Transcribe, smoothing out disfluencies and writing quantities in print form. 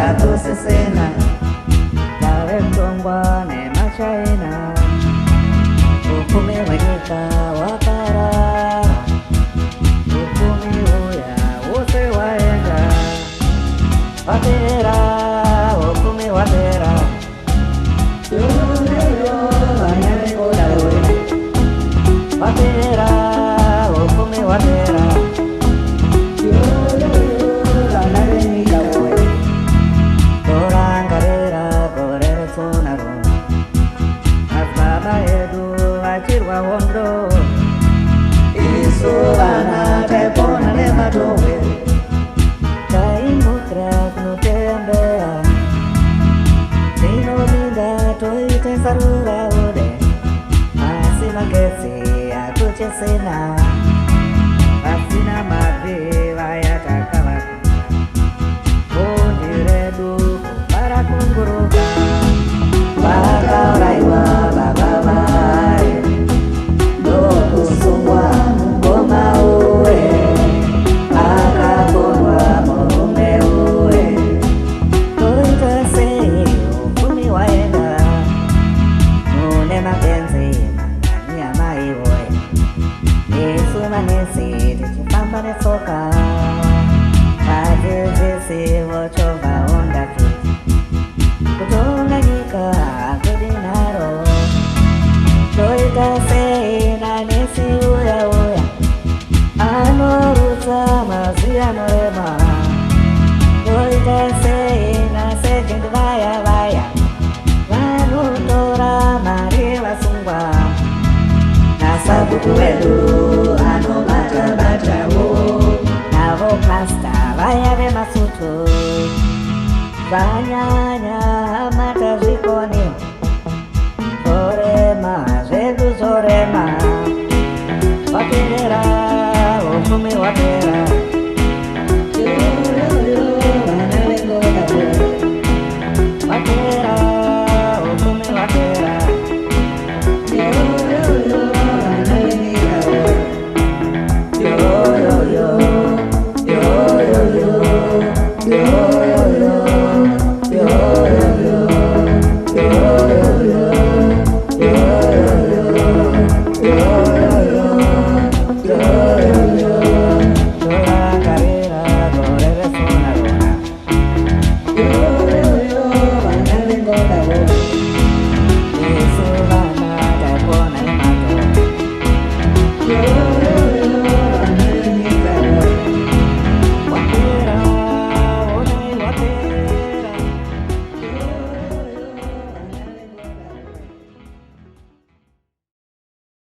atusesena kavetongwa nemachaina ukumi wenyika wakarara ukumi uya wose waenda wapera ukumi wapera wapera ukumi wapera Hondo isu ana tepona ne matowe kai mutra kutembea sino linda toite sarura ode asina kesi akuchesena asina mavi vaya takava ondiredu para kunguruka baka uraiwa baba vai kusungwa ngoma uwe akabonwa murume uwe toitase ukumi waenda mune mapenzi mangani amaiwe isu manesi tichifamba netsoka azizisi vochova ondafi kutonga nyika akudinaro toitase nesi uya uya anorutsa mazi anorema toitase nasekendi vaya vaya vanotora mari vasungwa nasabuku wedu anobatabatawo navo pasta vaya vemasutu vanyanya mata zvikoni zorema zvedu zorema wapera ukumi wapera wapera ukumi wapera Yo